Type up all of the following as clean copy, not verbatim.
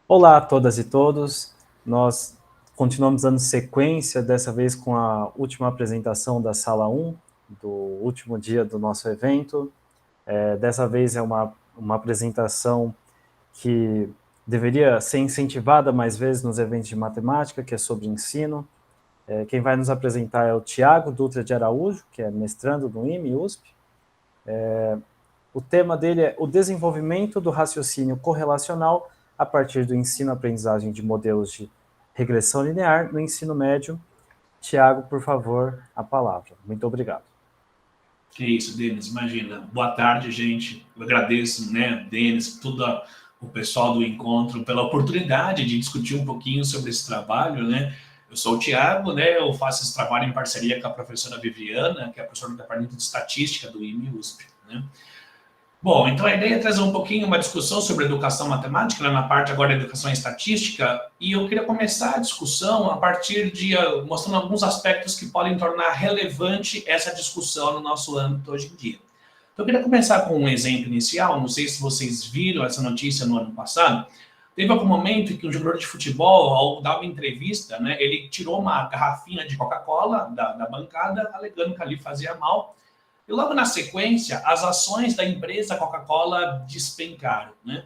Olá a todas e todos. Nós continuamos dando sequência, dessa vez com a última apresentação da Sala 1, do último dia do nosso evento. Dessa vez é uma apresentação que deveria ser incentivada mais vezes nos eventos de matemática, que é sobre ensino. Quem vai nos apresentar é o Tiago Dutra de Araújo, que é mestrando no IME USP. O tema dele é o desenvolvimento do raciocínio correlacional a partir do ensino-aprendizagem de modelos de regressão linear no ensino médio. Tiago, por favor, a palavra. Muito obrigado. Que isso, Denis, imagina. Boa tarde, gente. Eu agradeço, Denis, todo o pessoal do encontro pela oportunidade de discutir um pouquinho sobre esse trabalho, né? Eu sou o Tiago, eu faço esse trabalho em parceria com a professora Viviana, que é a professora do Departamento de Estatística do IME USP, né? Bom, então a ideia é trazer um pouquinho uma discussão sobre educação matemática, na parte agora da educação estatística, e eu queria começar a discussão a partir de mostrando alguns aspectos que podem tornar relevante essa discussão no nosso âmbito hoje em dia. Então eu queria começar com um exemplo inicial, não sei se vocês viram essa notícia no ano passado. Teve algum momento em que um jogador de futebol, ao dar uma entrevista, ele tirou uma garrafinha de Coca-Cola da bancada, alegando que ali fazia mal. E logo na sequência, as ações da empresa Coca-Cola despencaram, né?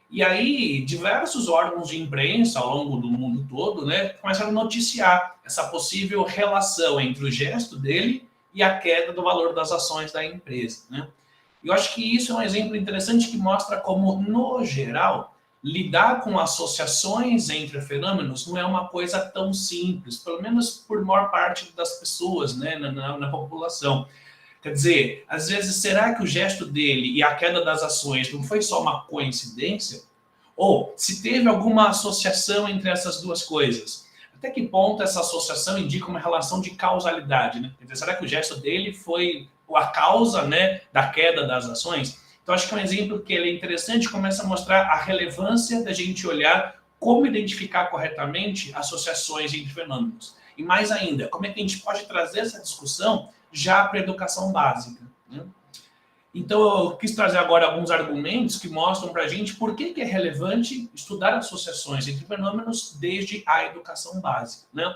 E aí, diversos órgãos de imprensa ao longo do mundo todo, começaram a noticiar essa possível relação entre o gesto dele e a queda do valor das ações da empresa, né? E eu acho que isso é um exemplo interessante que mostra como, no geral, lidar com associações entre fenômenos não é uma coisa tão simples, pelo menos por maior parte das pessoas, na população. Quer dizer, às vezes, será que o gesto dele e a queda das ações não foi só uma coincidência? Ou se teve alguma associação entre essas duas coisas? Até que ponto essa associação indica uma relação de causalidade, né? Quer dizer, será que o gesto dele foi a causa, da queda das ações? Então, acho que é um exemplo que ele é interessante, começa a mostrar a relevância da gente olhar como identificar corretamente associações entre fenômenos. E mais ainda, como é que a gente pode trazer essa discussão já para a educação básica, né? Então, eu quis trazer agora alguns argumentos que mostram para a gente por que é relevante estudar associações entre fenômenos desde a educação básica, né?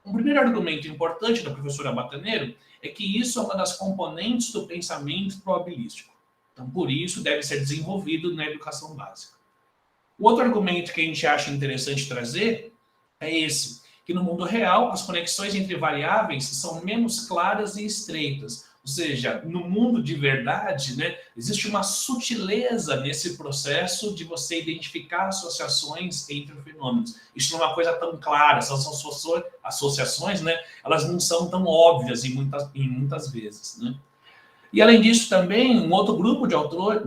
Um primeiro argumento importante da professora Bataneiro é que isso é uma das componentes do pensamento probabilístico. Então, por isso, deve ser desenvolvido na educação básica. O outro argumento que a gente acha interessante trazer é esse, que no mundo real as conexões entre variáveis são menos claras e estreitas. Ou seja, no mundo de verdade, existe uma sutileza nesse processo de você identificar associações entre fenômenos. Isso não é uma coisa tão clara, essas associações, elas não são tão óbvias em muitas vezes, né? E, além disso, também, um outro grupo de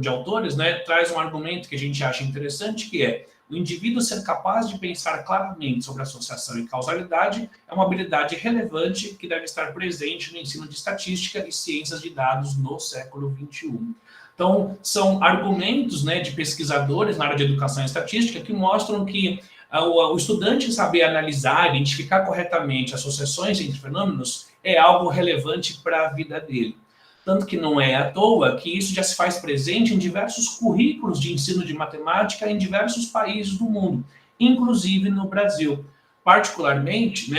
autores traz um argumento que a gente acha interessante, que é o indivíduo ser capaz de pensar claramente sobre associação e causalidade é uma habilidade relevante que deve estar presente no ensino de estatística e ciências de dados no século XXI. Então, são argumentos de pesquisadores na área de educação e estatística que mostram que o estudante saber analisar, identificar corretamente associações entre fenômenos é algo relevante para a vida dele. Tanto que não é à toa que isso já se faz presente em diversos currículos de ensino de matemática em diversos países do mundo, inclusive no Brasil. Particularmente,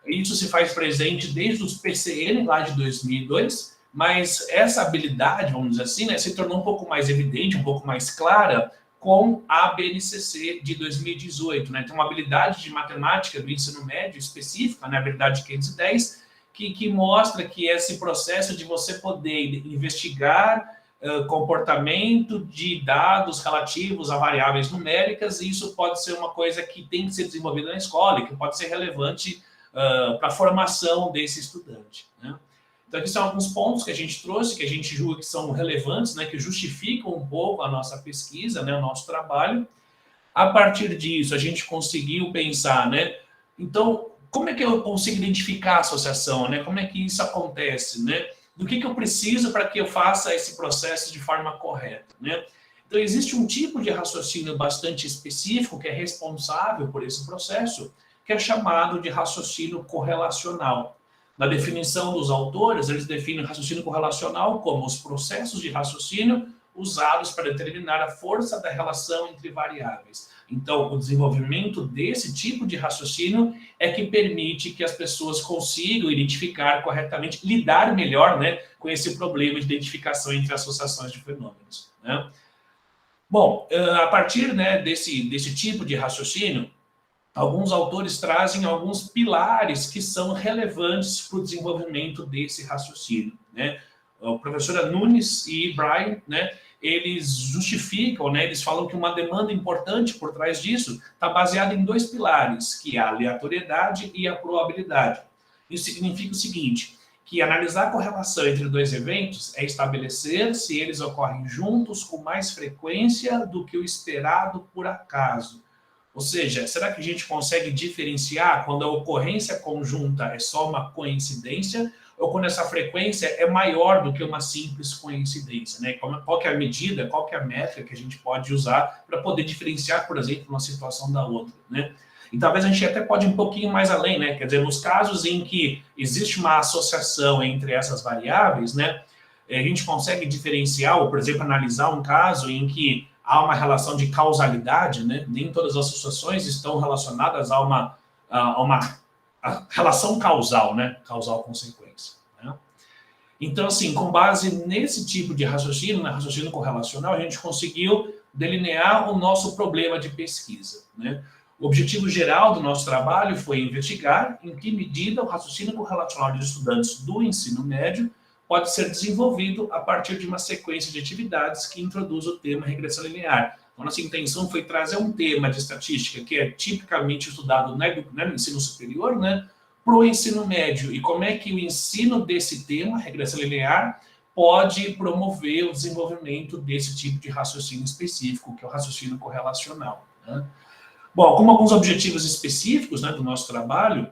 isso se faz presente desde os PCN, lá de 2002, mas essa habilidade, vamos dizer assim, se tornou um pouco mais evidente, um pouco mais clara com a BNCC de 2018. Tem uma habilidade de matemática do ensino médio específica, a habilidade 510, que mostra que esse processo de você poder investigar comportamento de dados relativos a variáveis numéricas, isso pode ser uma coisa que tem que ser desenvolvida na escola e que pode ser relevante para a formação desse estudante, né? Então, aqui são alguns pontos que a gente trouxe, que a gente julga que são relevantes, que justificam um pouco a nossa pesquisa, o nosso trabalho. A partir disso, a gente conseguiu pensar, então, como é que eu consigo identificar a associação, Como é que isso acontece, Do que eu preciso para que eu faça esse processo de forma correta, Então, existe um tipo de raciocínio bastante específico que é responsável por esse processo, que é chamado de raciocínio correlacional. Na definição dos autores, eles definem raciocínio correlacional como os processos de raciocínio usados para determinar a força da relação entre variáveis. Então, o desenvolvimento desse tipo de raciocínio é que permite que as pessoas consigam identificar corretamente, lidar melhor, né, com esse problema de identificação entre associações de fenômenos, né? Bom, a partir, né, desse tipo de raciocínio, alguns autores trazem alguns pilares que são relevantes para o desenvolvimento desse raciocínio, né? A professora Nunes e Brian, né, eles justificam, né, eles falam que uma demanda importante por trás disso está baseada em dois pilares, que é a aleatoriedade e a probabilidade. Isso significa o seguinte, que analisar a correlação entre dois eventos é estabelecer se eles ocorrem juntos com mais frequência do que o esperado por acaso. Ou seja, será que a gente consegue diferenciar quando a ocorrência conjunta é só uma coincidência ou quando essa frequência é maior do que uma simples coincidência, né? Qual que é a medida, qual que é a métrica que a gente pode usar para poder diferenciar, por exemplo, uma situação da outra, né? E talvez a gente até pode ir um pouquinho mais além, né? Quer dizer, nos casos em que existe uma associação entre essas variáveis, né? A gente consegue diferenciar, ou, por exemplo, analisar um caso em que há uma relação de causalidade, né? Nem todas as associações estão relacionadas a uma relação causal, né? Causal-consequência, né? Então, assim, com base nesse tipo de raciocínio, né, raciocínio correlacional, a gente conseguiu delinear o nosso problema de pesquisa, né? O objetivo geral do nosso trabalho foi investigar em que medida o raciocínio correlacional de estudantes do ensino médio pode ser desenvolvido a partir de uma sequência de atividades que introduz o tema regressão linear. Então, nossa intenção foi trazer um tema de estatística que é tipicamente estudado no ensino superior, né, para o ensino médio, e como é que o ensino desse tema, regressão linear, pode promover o desenvolvimento desse tipo de raciocínio específico, que é o raciocínio correlacional, né? Bom, como alguns objetivos específicos, né, do nosso trabalho,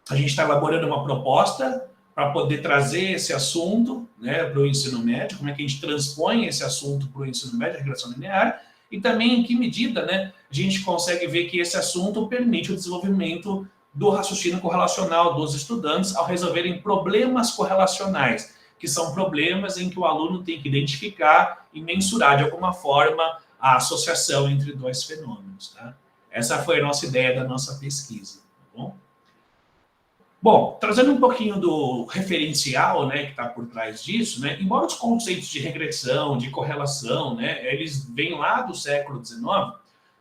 a gente está elaborando uma proposta para poder trazer esse assunto, né, para o ensino médio, como é que a gente transpõe esse assunto para o ensino médio, a regressão linear, e também em que medida, né, a gente consegue ver que esse assunto permite o desenvolvimento do raciocínio correlacional dos estudantes ao resolverem problemas correlacionais, que são problemas em que o aluno tem que identificar e mensurar de alguma forma a associação entre dois fenômenos, tá? Essa foi a nossa ideia da nossa pesquisa, tá bom? Bom, trazendo um pouquinho do referencial, né, que está por trás disso, né, embora os conceitos de regressão, de correlação, né, eles vêm lá do século XIX,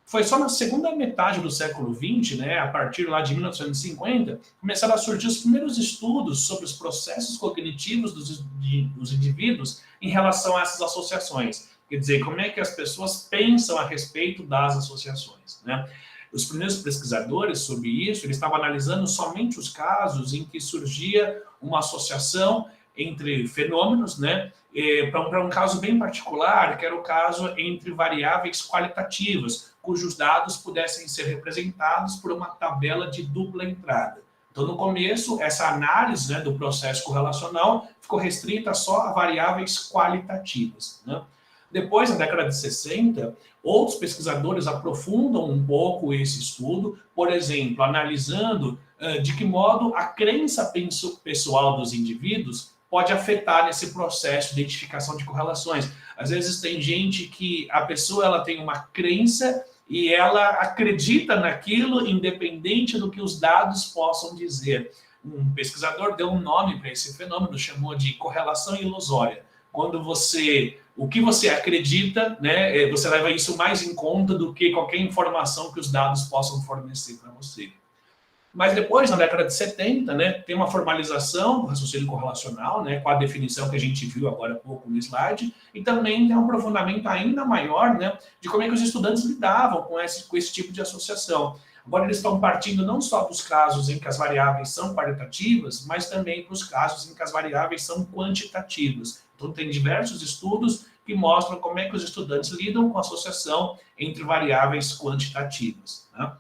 foi só na segunda metade do século XX, né, a partir lá de 1950, começaram a surgir os primeiros estudos sobre os processos cognitivos dos indivíduos em relação a essas associações. Quer dizer, como é que as pessoas pensam a respeito das associações, né? Os primeiros pesquisadores sobre isso, eles estavam analisando somente os casos em que surgia uma associação entre fenômenos, né, para um caso bem particular, que era o caso entre variáveis qualitativas, cujos dados pudessem ser representados por uma tabela de dupla entrada. Então, no começo, essa análise, né, do processo correlacional ficou restrita só a variáveis qualitativas, né? Depois, na década de 60, outros pesquisadores aprofundam um pouco esse estudo, por exemplo, analisando de que modo a crença pessoal dos indivíduos pode afetar nesse processo de identificação de correlações. Às vezes tem gente que a pessoa ela tem uma crença e ela acredita naquilo independente do que os dados possam dizer. Um pesquisador deu um nome para esse fenômeno, chamou de correlação ilusória. Quando o que você acredita, né, você leva isso mais em conta do que qualquer informação que os dados possam fornecer para você. Mas depois, na década de 70, né, tem uma formalização do raciocínio correlacional, né, com a definição que a gente viu agora há pouco no slide, e também tem um aprofundamento ainda maior, né, de como é que os estudantes lidavam com esse tipo de associação. Agora eles estão partindo não só dos casos em que as variáveis são qualitativas, mas também para os casos em que as variáveis são quantitativas. Então tem diversos estudos que mostram como é que os estudantes lidam com a associação entre variáveis quantitativas, né?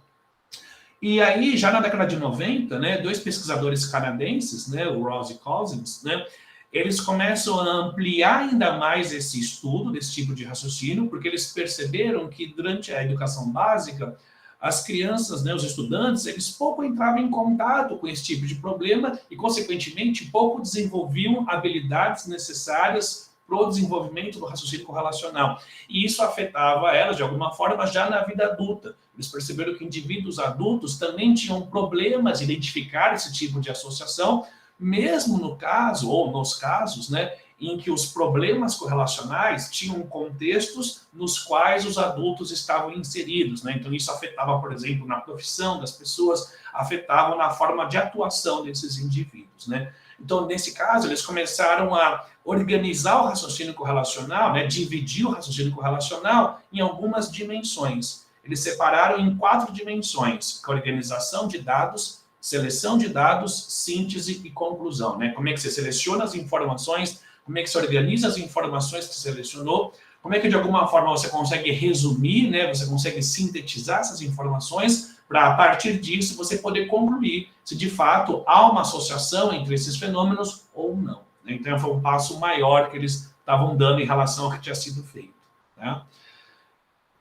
E aí, já na década de 90, né, dois pesquisadores canadenses, né, o Ross e Cousins, né, eles começam a ampliar ainda mais esse estudo, desse tipo de raciocínio, porque eles perceberam que durante a educação básica, as crianças, né, os estudantes, eles pouco entravam em contato com esse tipo de problema e, consequentemente, pouco desenvolviam habilidades necessárias para o desenvolvimento do raciocínio correlacional. E isso afetava elas, de alguma forma, já na vida adulta. Eles perceberam que indivíduos adultos também tinham problemas em identificar esse tipo de associação, mesmo no caso, ou nos casos, né, em que os problemas correlacionais tinham contextos nos quais os adultos estavam inseridos, né? Então isso afetava, por exemplo, na profissão das pessoas, afetava na forma de atuação desses indivíduos, né? Então, nesse caso, eles começaram a organizar o raciocínio correlacional, né, dividir o raciocínio correlacional em algumas dimensões. Eles separaram em 4 dimensões, que é a organização de dados, seleção de dados, síntese e conclusão, né? Como é que você seleciona as informações, como é que você organiza as informações que você selecionou, como é que de alguma forma você consegue resumir, né? Você consegue sintetizar essas informações para, a partir disso, você poder concluir se de fato há uma associação entre esses fenômenos ou não, né? Então foi um passo maior que eles estavam dando em relação ao que tinha sido feito, né?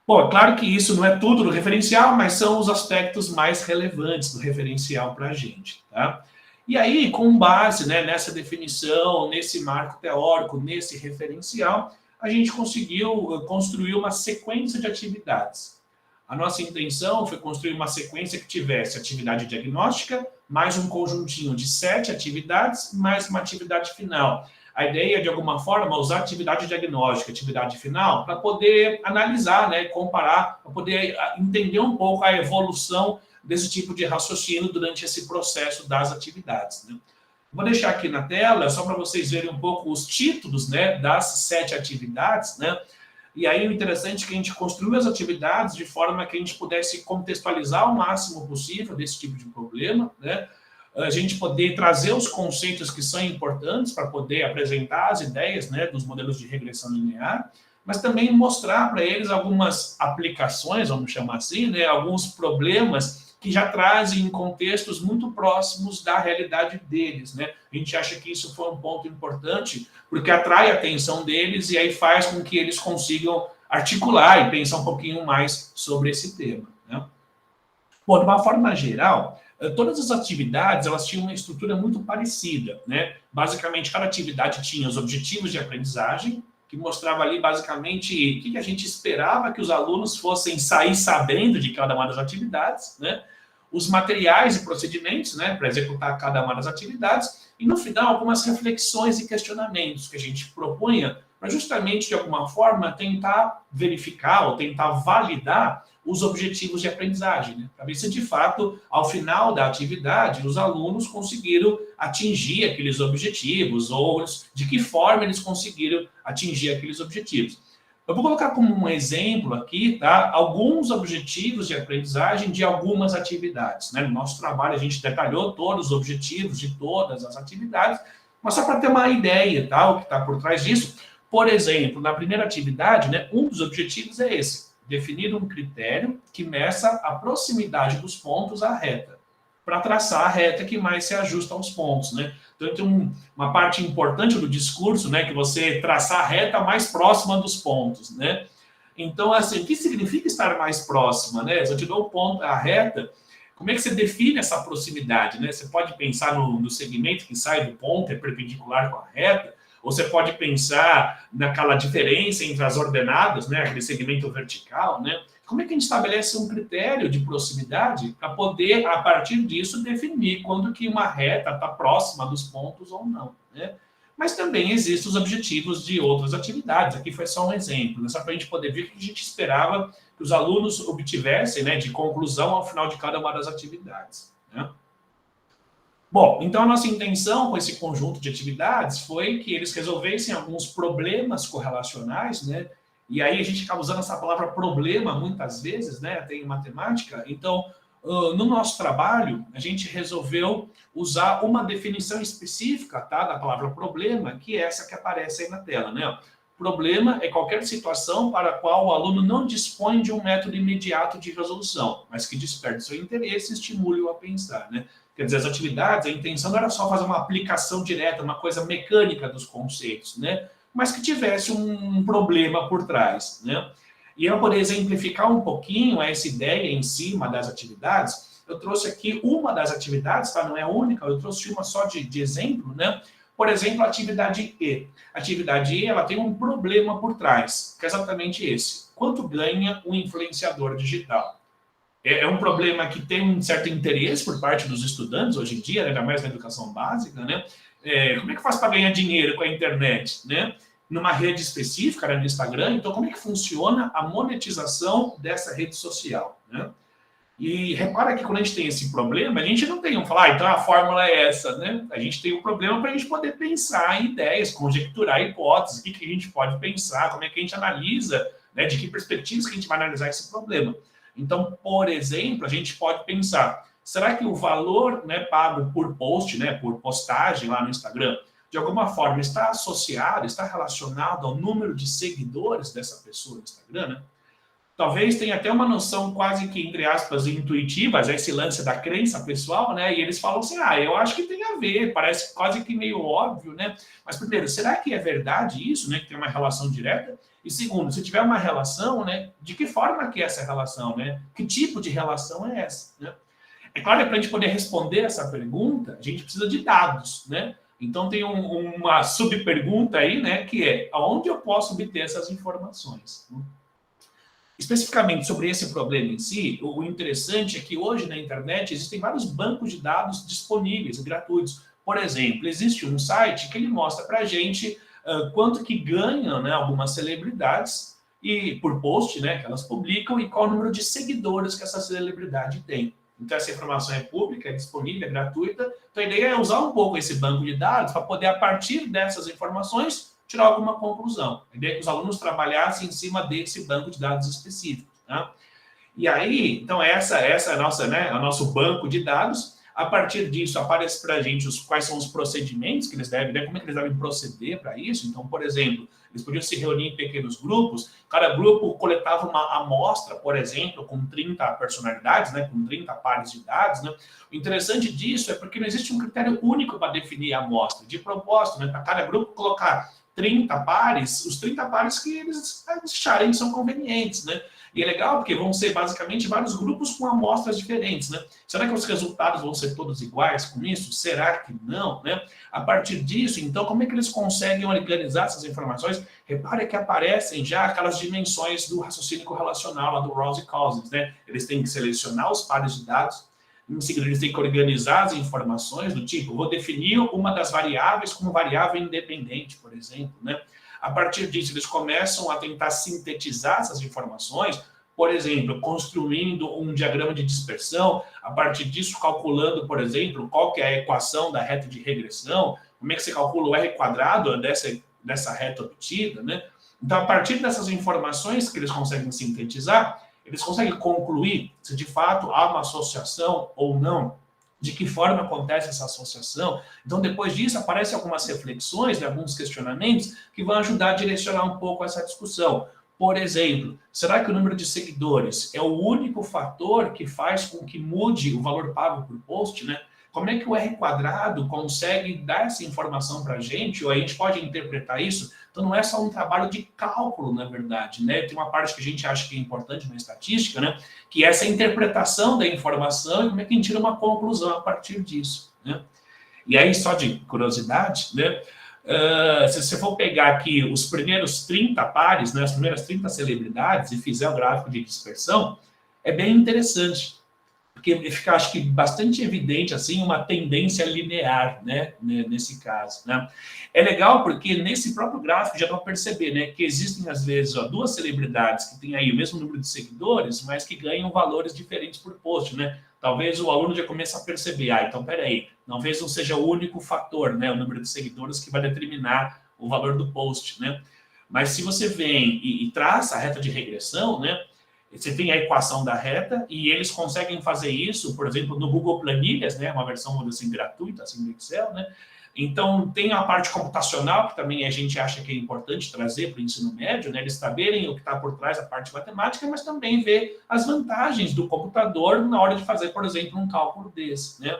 Bom, é claro que isso não é tudo do referencial, mas são os aspectos mais relevantes do referencial para a gente, tá? E aí, com base, né, nessa definição, nesse marco teórico, nesse referencial, a gente conseguiu construir uma sequência de atividades. A nossa intenção foi construir uma sequência que tivesse atividade diagnóstica, mais um conjuntinho de 7 atividades, mais uma atividade final. A ideia é, de alguma forma, usar atividade diagnóstica, atividade final, para poder analisar, né, comparar, para poder entender um pouco a evolução desse tipo de raciocínio durante esse processo das atividades, né? Vou deixar aqui na tela, só para vocês verem um pouco os títulos, né, das 7 atividades, né? E aí o interessante é que a gente construiu as atividades de forma que a gente pudesse contextualizar o máximo possível desse tipo de problema, né? A gente poder trazer os conceitos que são importantes para poder apresentar as ideias, né, dos modelos de regressão linear, mas também mostrar para eles algumas aplicações, vamos chamar assim, né, alguns problemas que já trazem contextos muito próximos da realidade deles, né? A gente acha que isso foi um ponto importante, porque atrai a atenção deles e aí faz com que eles consigam articular e pensar um pouquinho mais sobre esse tema, né? Bom, de uma forma geral, todas as atividades, elas tinham uma estrutura muito parecida, né? Basicamente, cada atividade tinha os objetivos de aprendizagem, que mostrava ali, basicamente, o que a gente esperava que os alunos fossem sair sabendo de cada uma das atividades, né? Os materiais e procedimentos, né, para executar cada uma das atividades, e, no final, algumas reflexões e questionamentos que a gente propunha para justamente, de alguma forma, tentar verificar ou tentar validar os objetivos de aprendizagem, né? Para ver se, de fato, ao final da atividade, os alunos conseguiram atingir aqueles objetivos ou de que forma eles conseguiram atingir aqueles objetivos. Eu vou colocar como um exemplo aqui, tá, alguns objetivos de aprendizagem de algumas atividades, né? No nosso trabalho, a gente detalhou todos os objetivos de todas as atividades, mas só para ter uma ideia, tá, o que está por trás disso. Por exemplo, na primeira atividade, né, um dos objetivos é esse: definir um critério que meça a proximidade dos pontos à reta, para traçar a reta que mais se ajusta aos pontos, né? Então, tem uma parte importante do discurso, né, que você traçar a reta mais próxima dos pontos, né? Então, assim, o que significa estar mais próxima, né? Se eu te dou o ponto, a reta, como é que você define essa proximidade, né? Você pode pensar no segmento que sai do ponto, é perpendicular com a reta, ou você pode pensar naquela diferença entre as ordenadas, né, aquele segmento vertical, né? Como é que a gente estabelece um critério de proximidade para poder, a partir disso, definir quando que uma reta está próxima dos pontos ou não, né? Mas também existem os objetivos de outras atividades. Aqui foi só um exemplo, né? Só para a gente poder ver o que a gente esperava que os alunos obtivessem, né, de conclusão ao final de cada uma das atividades, né? Bom, então a nossa intenção com esse conjunto de atividades foi que eles resolvessem alguns problemas correlacionais, né? E aí a gente acaba usando essa palavra problema muitas vezes, né? Tem em matemática. Então, no nosso trabalho, a gente resolveu usar uma definição específica, tá, da palavra problema, que é essa que aparece aí na tela, né? Problema é qualquer situação para a qual o aluno não dispõe de um método imediato de resolução, mas que desperte seu interesse e estimule-o a pensar, né? Quer dizer, as atividades, a intenção não era só fazer uma aplicação direta, uma coisa mecânica dos conceitos, né? Mas que tivesse um problema por trás, né? E para poder exemplificar um pouquinho essa ideia em cima das atividades, eu trouxe aqui uma das atividades, tá? Não é a única, eu trouxe uma só de exemplo, né? Por exemplo, a atividade E. A atividade E, ela tem um problema por trás, que é exatamente esse. Quanto ganha um influenciador digital? É um problema que tem um certo interesse por parte dos estudantes hoje em dia, ainda mais na educação básica, né? Como é que faz para ganhar dinheiro com a internet, né? Numa rede específica, né, no Instagram, então como é que funciona a monetização dessa rede social, né? E repara que quando a gente tem esse problema, a gente não tem, vamos falar, então a fórmula é essa, né? A gente tem um problema para a gente poder pensar em ideias, conjecturar hipóteses, o que a gente pode pensar, como é que a gente analisa, né, de que perspectivas que a gente vai analisar esse problema. Então, por exemplo, a gente pode pensar, será que o valor, né, pago por post, né, por postagem lá no Instagram, de alguma forma está associado, está relacionado ao número de seguidores dessa pessoa no Instagram, né? Talvez tenha até uma noção quase que, entre aspas, intuitiva, esse lance da crença pessoal, né? E eles falam assim, eu acho que tem a ver, parece quase que meio óbvio, né? Mas primeiro, será que é verdade isso, né? Que tem uma relação direta? E segundo, se tiver uma relação, né? De que forma que é essa relação, né? Que tipo de relação é essa, né? É claro que para a gente poder responder essa pergunta, a gente precisa de dados, né? Então tem uma subpergunta aí, né? Que é, aonde eu posso obter essas informações? Especificamente sobre esse problema em si, o interessante é que hoje na internet existem vários bancos de dados disponíveis, gratuitos. Por exemplo, existe um site que ele mostra para a gente quanto que ganham, né, algumas celebridades e por post, né, que elas publicam, e qual o número de seguidores que essa celebridade tem. Então essa informação é pública, é disponível, é gratuita. Então a ideia é usar um pouco esse banco de dados para poder, a partir dessas informações, tirar alguma conclusão. A ideia é que os alunos trabalhassem em cima desse banco de dados específico. Tá? E aí, então essa é a nossa, né, o nosso banco de dados. A partir disso, aparece para a gente quais são os procedimentos que eles devem, né, como é que eles devem proceder para isso. Então, por exemplo, eles podiam se reunir em pequenos grupos, cada grupo coletava uma amostra, por exemplo, com 30 personalidades, né, com 30 pares de dados. Né? O interessante disso é porque não existe um critério único para definir a amostra. De propósito, né, para cada grupo colocar 30 pares, os 30 pares que eles acharem que são convenientes, né? E é legal porque vão ser basicamente vários grupos com amostras diferentes, né? Será que os resultados vão ser todos iguais com isso? Será que não, né? A partir disso, então, como é que eles conseguem organizar essas informações? Repare que aparecem já aquelas dimensões do raciocínio correlacional lá do Rawls e Cousins, né? Eles têm que selecionar os pares de dados, em seguida eles têm que organizar as informações do tipo, vou definir uma das variáveis como variável independente, por exemplo, né? A partir disso, eles começam a tentar sintetizar essas informações, por exemplo, construindo um diagrama de dispersão, a partir disso, calculando, por exemplo, qual que é a equação da reta de regressão, como é que você calcula o R quadrado dessa reta obtida, né? Então, a partir dessas informações que eles conseguem sintetizar, eles conseguem concluir se de fato há uma associação ou não, de que forma acontece essa associação. Então, depois disso, aparecem algumas reflexões, né, alguns questionamentos que vão ajudar a direcionar um pouco essa discussão. Por exemplo, será que o número de seguidores é o único fator que faz com que mude o valor pago por post, né? Como é que o R quadrado consegue dar essa informação para a gente, ou a gente pode interpretar isso? Então, não é só um trabalho de cálculo, na verdade, né? Tem uma parte que a gente acha que é importante na estatística, né? Que é essa interpretação da informação e como é que a gente tira uma conclusão a partir disso, né? E aí, só de curiosidade, né? Se você for pegar aqui os primeiros 30 pares, né, as primeiras 30 celebridades e fizer o gráfico de dispersão, é bem interessante, porque fica, acho que, bastante evidente, assim, uma tendência linear, né, nesse caso, né. É legal porque nesse próprio gráfico já dá para perceber, né, que existem, às vezes, duas celebridades que têm aí o mesmo número de seguidores, mas que ganham valores diferentes por post, né. Talvez o aluno já comece a perceber, então, peraí, talvez não seja o único fator, né, o número de seguidores que vai determinar o valor do post, né. Mas se você vem e traça a reta de regressão, né, você tem a equação da reta e eles conseguem fazer isso, por exemplo, no Google Planilhas, né, uma versão assim, gratuita, assim, do Excel, né? Então, tem a parte computacional, que também a gente acha que é importante trazer para o ensino médio, né? Eles saberem o que está por trás da parte matemática, mas também ver as vantagens do computador na hora de fazer, por exemplo, um cálculo desse, né?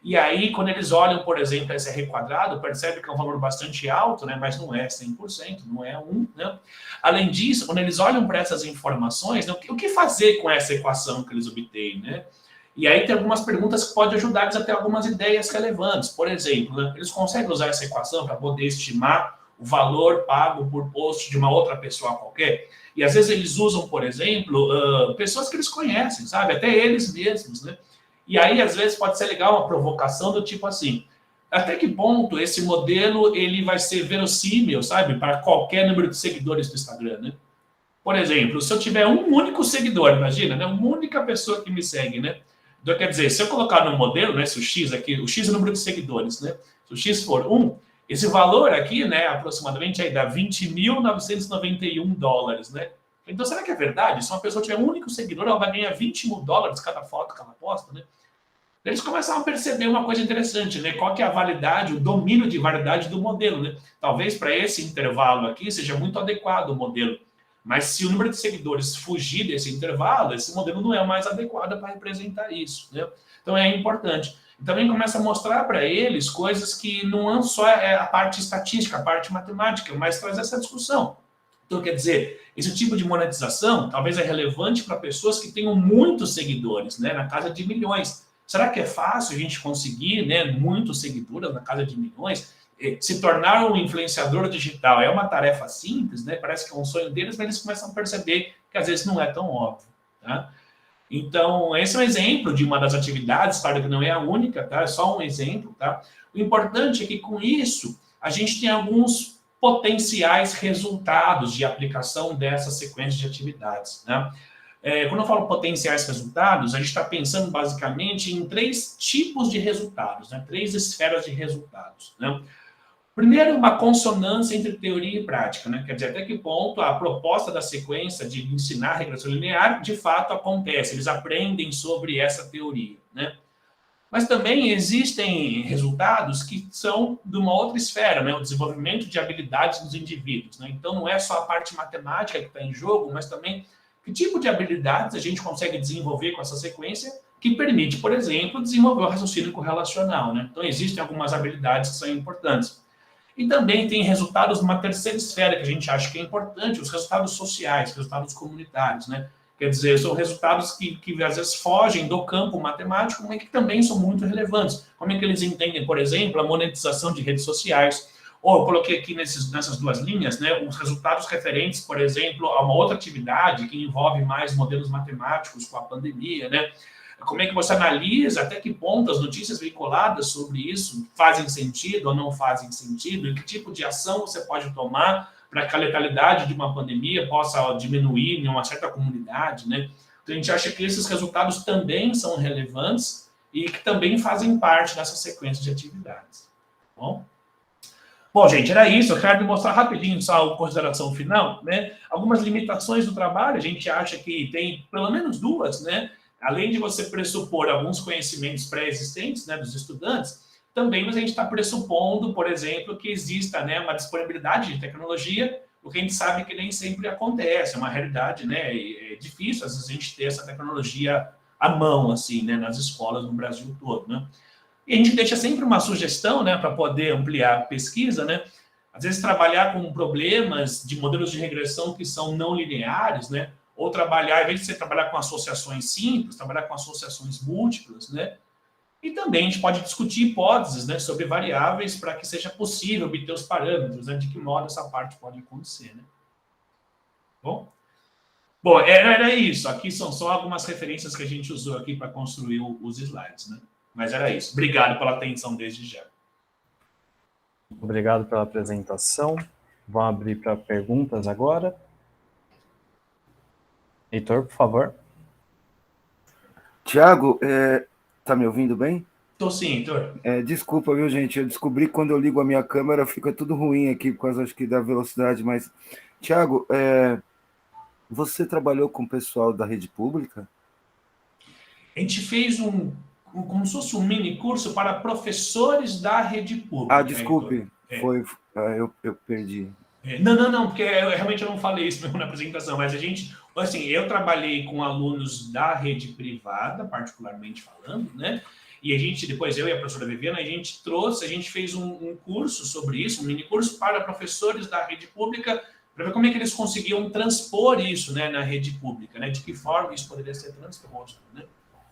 E aí, quando eles olham, por exemplo, esse R quadrado, percebe que é um valor bastante alto, né? Mas não é 100%, não é 1, né? Além disso, quando eles olham para essas informações, né? O que fazer com essa equação que eles obtêm, né? E aí tem algumas perguntas que podem ajudar eles a ter algumas ideias relevantes. Por exemplo, né, eles conseguem usar essa equação para poder estimar o valor pago por post de uma outra pessoa qualquer? E às vezes eles usam, por exemplo, pessoas que eles conhecem, sabe? Até eles mesmos, né? E aí, às vezes, pode ser legal uma provocação do tipo assim, até que ponto esse modelo ele vai ser verossímil, sabe? Para qualquer número de seguidores do Instagram, né? Por exemplo, se eu tiver um único seguidor, imagina, né? Uma única pessoa que me segue, né? Então, quer dizer, se eu colocar no modelo, né? Se o X aqui, o X é o número de seguidores, né? Se o X for 1, esse valor aqui, né? Aproximadamente aí dá 20.991 dólares, né? Então, será que é verdade? Se uma pessoa tiver um único seguidor, ela vai ganhar 20 mil dólares cada foto que ela posta, né? Eles começaram a perceber uma coisa interessante, né? Qual que é a validade, o domínio de validade do modelo, né? Talvez para esse intervalo aqui seja muito adequado o modelo, mas se o número de seguidores fugir desse intervalo, esse modelo não é o mais adequado para representar isso, né? Então é importante. E também começa a mostrar para eles coisas que não só é a parte estatística, a parte matemática, mas traz essa discussão. Então, quer dizer, esse tipo de monetização talvez é relevante para pessoas que tenham muitos seguidores, né? Na casa de milhões. Será que é fácil a gente conseguir, né, muitos seguidores na casa de milhões? Se tornar um influenciador digital é uma tarefa simples, né? Parece que é um sonho deles, mas eles começam a perceber que às vezes não é tão óbvio, tá? Então, esse é um exemplo de uma das atividades, claro que não é a única, tá? É só um exemplo, tá? O importante é que com isso a gente tem alguns potenciais resultados de aplicação dessa sequência de atividades, né? Quando eu falo potenciais resultados, a gente está pensando basicamente em 3 tipos de resultados, né? 3 esferas de resultados, né? Primeiro, uma consonância entre teoria e prática, né? Quer dizer, até que ponto a proposta da sequência de ensinar regressão linear de fato acontece, eles aprendem sobre essa teoria, né? Mas também existem resultados que são de uma outra esfera, né? O desenvolvimento de habilidades dos indivíduos, né? Então, não é só a parte matemática que está em jogo, mas também que tipo de habilidades a gente consegue desenvolver com essa sequência que permite, por exemplo, desenvolver o raciocínio correlacional, né? Então, existem algumas habilidades que são importantes. E também tem resultados numa terceira esfera que a gente acha que é importante, os resultados sociais, resultados comunitários, né? Quer dizer, são resultados que às vezes fogem do campo matemático, mas que também são muito relevantes. Como é que eles entendem, por exemplo, a monetização de redes sociais? Ou eu coloquei aqui nessas duas linhas, né, os resultados referentes, por exemplo, a uma outra atividade que envolve mais modelos matemáticos com a pandemia, né? Como é que você analisa até que ponto as notícias veiculadas sobre isso fazem sentido ou não fazem sentido? E que tipo de ação você pode tomar para que a letalidade de uma pandemia possa diminuir em uma certa comunidade, né? Então, a gente acha que esses resultados também são relevantes e que também fazem parte dessa sequência de atividades. Tá bom? Bom, gente, era isso. Eu quero mostrar rapidinho só a consideração final, né? Algumas limitações do trabalho, a gente acha que tem pelo menos 2, né? Além de você pressupor alguns conhecimentos pré-existentes, né, dos estudantes, também a gente está pressupondo, por exemplo, que exista, né, uma disponibilidade de tecnologia, o que a gente sabe que nem sempre acontece, é uma realidade, né? É difícil, às vezes, a gente ter essa tecnologia à mão, assim, né, nas escolas no Brasil todo, né? E a gente deixa sempre uma sugestão, né, para poder ampliar a pesquisa, né? Às vezes trabalhar com problemas de modelos de regressão que são não lineares, né? Ou trabalhar, em vez de você trabalhar com associações simples, trabalhar com associações múltiplas, né? E também a gente pode discutir hipóteses, né, sobre variáveis para que seja possível obter os parâmetros, né, de que modo essa parte pode acontecer, né? Bom, era isso. Aqui são só algumas referências que a gente usou aqui para construir os slides, né? Mas era isso. Obrigado pela atenção desde já. Obrigado pela apresentação. Vamos abrir para perguntas agora. Heitor, por favor. Tiago, tá me ouvindo bem? Estou sim, Heitor. Desculpa, viu, gente? Eu descobri que quando eu ligo a minha câmera fica tudo ruim aqui por causa, acho que, da velocidade, mas... Tiago, você trabalhou com o pessoal da rede pública? A gente fez como se fosse um mini curso para professores da rede pública. Desculpe, eu perdi. Não, porque realmente eu não falei isso mesmo na apresentação, mas assim, eu trabalhei com alunos da rede privada, particularmente falando, né? E a gente, depois eu e a professora Viviana, a gente fez um curso sobre isso, um mini curso para professores da rede pública, para ver como é que eles conseguiam transpor isso, né, na rede pública, né? De que forma isso poderia ser transposto, né?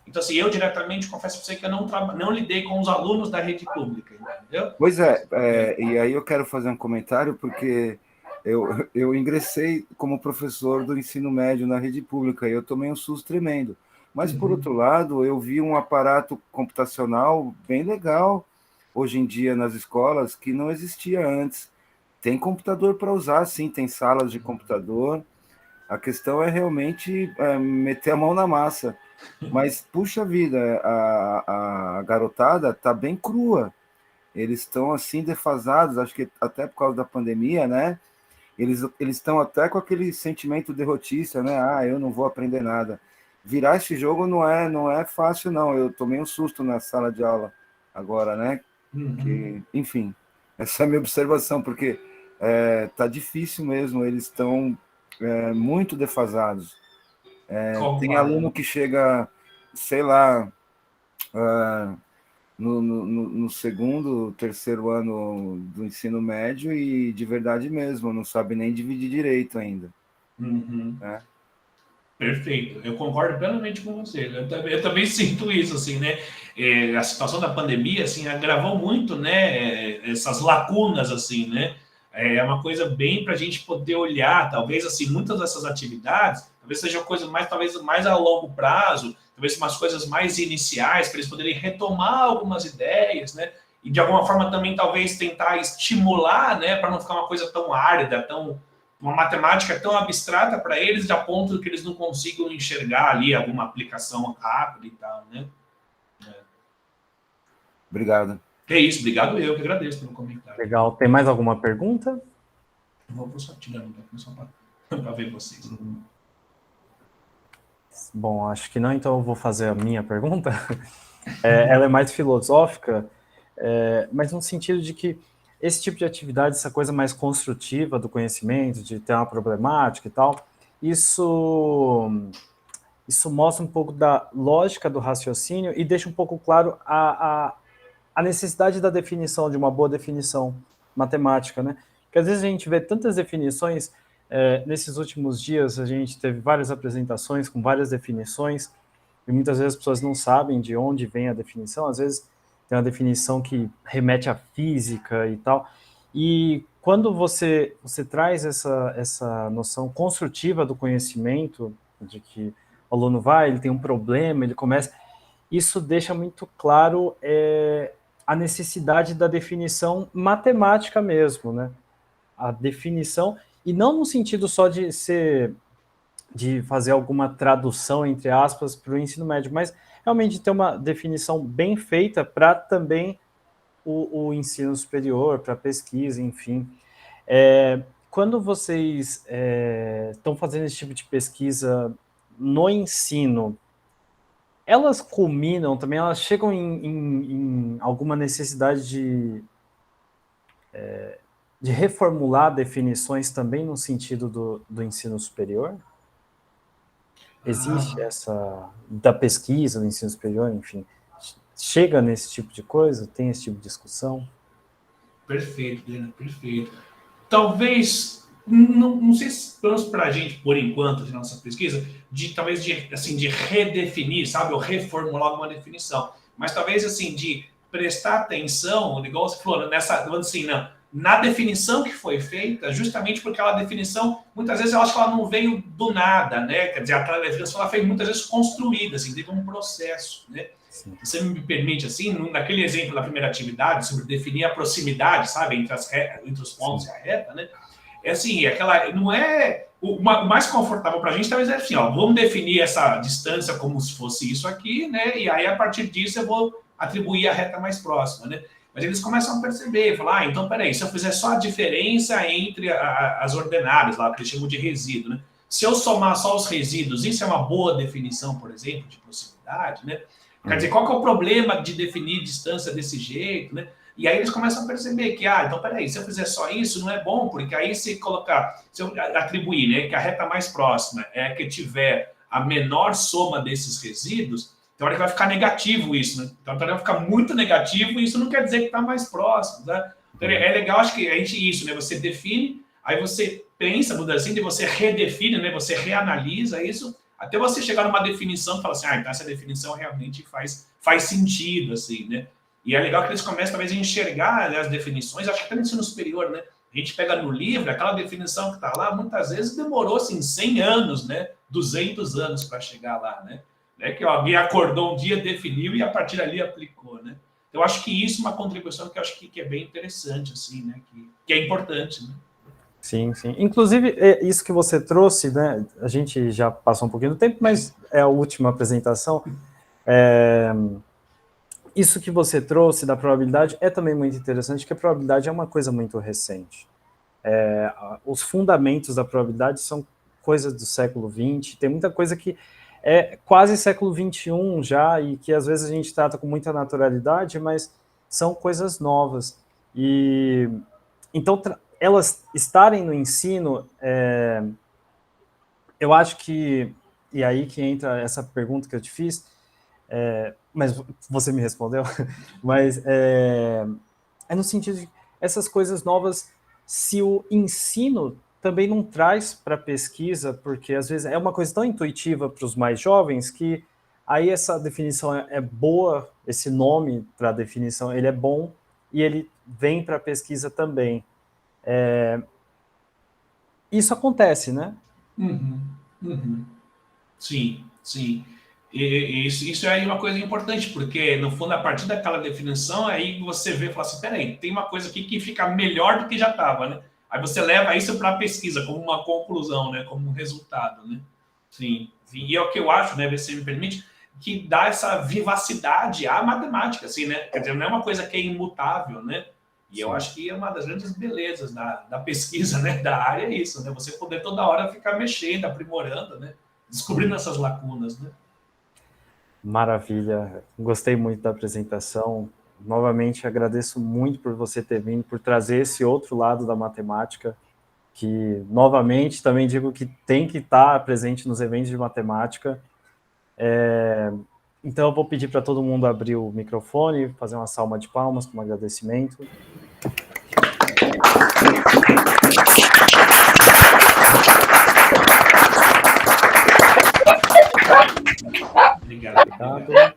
Então, assim, eu diretamente confesso para você que eu não lidei com os alunos da rede pública, entendeu? Pois e aí eu quero fazer um comentário, porque eu ingressei como professor do ensino médio na rede pública e eu tomei um susto tremendo. Mas, por outro lado, eu vi um aparato computacional bem legal hoje em dia nas escolas que não existia antes. Tem computador para usar, sim, tem salas de computador. A questão é realmente meter a mão na massa. Mas, puxa vida, a garotada está bem crua. Eles estão assim defasados, acho que até por causa da pandemia, né? Eles estão até com aquele sentimento derrotista, né? Ah, eu não vou aprender nada. Virar esse jogo não é fácil, não. Eu tomei um susto na sala de aula agora, né? Enfim, essa é a minha observação, porque tá difícil mesmo, eles estão muito defasados. Tem aluno que chega, sei lá, no segundo, terceiro ano do ensino médio e de verdade mesmo, não sabe nem dividir direito ainda. Né? Perfeito, eu concordo plenamente com você. Eu também sinto isso, assim, né? A situação da pandemia, assim, agravou muito, né? Essas lacunas, assim, né? É uma coisa bem para a gente poder olhar, talvez, assim, muitas dessas atividades, talvez seja coisa mais, talvez mais a longo prazo, talvez umas coisas mais iniciais, para eles poderem retomar algumas ideias, né? E de alguma forma também, talvez, tentar estimular, né? Para não ficar uma coisa tão árida, uma matemática tão abstrata para eles, a ponto que eles não consigam enxergar ali alguma aplicação rápida e tal, né? Obrigado. É isso, obrigado, eu que agradeço pelo comentário. Legal. Tem mais alguma pergunta? Vou só tirando aqui, só para ver vocês. Bom, acho que não, então eu vou fazer a minha pergunta. Ela é mais filosófica, mas no sentido de que esse tipo de atividade, essa coisa mais construtiva do conhecimento, de ter uma problemática e tal, isso mostra um pouco da lógica do raciocínio e deixa um pouco claro a necessidade da definição, de uma boa definição matemática, né? Porque às vezes a gente vê tantas definições, nesses últimos dias a gente teve várias apresentações com várias definições, e muitas vezes as pessoas não sabem de onde vem a definição, às vezes tem uma definição que remete à física e tal, e quando você traz essa noção construtiva do conhecimento, de que o aluno ele tem um problema, ele começa, isso deixa muito claro a necessidade da definição matemática mesmo, né? A definição, e não no sentido só de fazer alguma tradução, entre aspas, para o ensino médio, mas realmente ter uma definição bem feita para também o ensino superior, para pesquisa, enfim. Quando vocês estão fazendo esse tipo de pesquisa no ensino, elas culminam também, elas chegam em alguma necessidade de reformular definições também no sentido do ensino superior? Existe essa, da pesquisa do ensino superior, enfim, chega nesse tipo de coisa? Tem esse tipo de discussão? Perfeito, Diana, perfeito. Talvez, não sei se, pelo menos para a gente, por enquanto, na nossa pesquisa, talvez de redefinir, sabe, ou reformular alguma definição, mas talvez, assim, de prestar atenção, igual você falou, assim, na definição que foi feita, justamente porque aquela definição, muitas vezes eu acho que ela não veio do nada, né? Quer dizer, aquela definição ela foi muitas vezes construída, assim, teve um processo, né? Sim. Você me permite, assim, naquele exemplo da primeira atividade, sobre definir a proximidade, sabe, entre os pontos Sim. E a reta, né? Assim, não é... O mais confortável para a gente talvez é assim, ó, vamos definir essa distância como se fosse isso aqui, né? E aí, a partir disso, eu vou atribuir a reta mais próxima, né? Mas eles começam a perceber, falar, então, peraí, se eu fizer só a diferença entre as ordenadas, lá, que eles chamam de resíduo, né? Se eu somar só os resíduos, isso é uma boa definição, por exemplo, de proximidade, né? Quer dizer, qual que é o problema de definir distância desse jeito, né? E aí eles começam a perceber que, então, peraí, se eu fizer só isso, não é bom, porque aí se eu atribuir, né, que a reta mais próxima é a que tiver a menor soma desses resíduos, então vai ficar negativo isso, né? Então vai ficar muito negativo e isso não quer dizer que está mais próximo, né? Então, é legal, acho que isso, né? Você define, aí você pensa, muda assim, e você redefine, né? Você reanalisa isso, até você chegar numa definição e falar assim, então essa definição realmente faz sentido, assim, né? E é legal que eles começam, talvez, a enxergar, né, as definições, acho que até no ensino superior, né? A gente pega no livro, aquela definição que está lá, muitas vezes demorou, assim, 100 anos, né? 200 anos para chegar lá, né? Que alguém acordou um dia, definiu e a partir dali aplicou, né? Eu acho que isso é uma contribuição que eu acho que é bem interessante, assim, né? Que é importante, né? Sim, sim. Inclusive, isso que você trouxe, né? A gente já passou um pouquinho do tempo, mas é a última apresentação. Isso que você trouxe da probabilidade é também muito interessante, porque a probabilidade é uma coisa muito recente. Os fundamentos da probabilidade são coisas do século XX, tem muita coisa que é quase século XXI já, e que às vezes a gente trata com muita naturalidade, mas são coisas novas. E então, elas estarem no ensino, eu acho que, e aí que entra essa pergunta que eu te fiz, mas você me respondeu, mas é no sentido de essas coisas novas, se o ensino também não traz para a pesquisa, porque às vezes é uma coisa tão intuitiva para os mais jovens que aí essa definição é boa, esse nome para a definição, ele é bom e ele vem para a pesquisa também. Isso acontece, né? Sim, sim. E isso é uma coisa importante, porque, no fundo, a partir daquela definição, aí você vê e fala assim, peraí, tem uma coisa aqui que fica melhor do que já estava, né? Aí você leva isso para a pesquisa como uma conclusão, né? Como um resultado, né? Sim. E é o que eu acho, né? Se me permite, que dá essa vivacidade à matemática, assim, né? Quer dizer, não é uma coisa que é imutável, né? E eu acho que é uma das grandes belezas da pesquisa, né? Da área é isso, né? Você poder toda hora ficar mexendo, aprimorando, né? Descobrindo essas lacunas, né? Maravilha, gostei muito da apresentação. Novamente, agradeço muito por você ter vindo, por trazer esse outro lado da matemática, que, novamente, também digo que tem que estar presente nos eventos de matemática. Então, eu vou pedir para todo mundo abrir o microfone, fazer uma salva de palmas como agradecimento. Obrigado.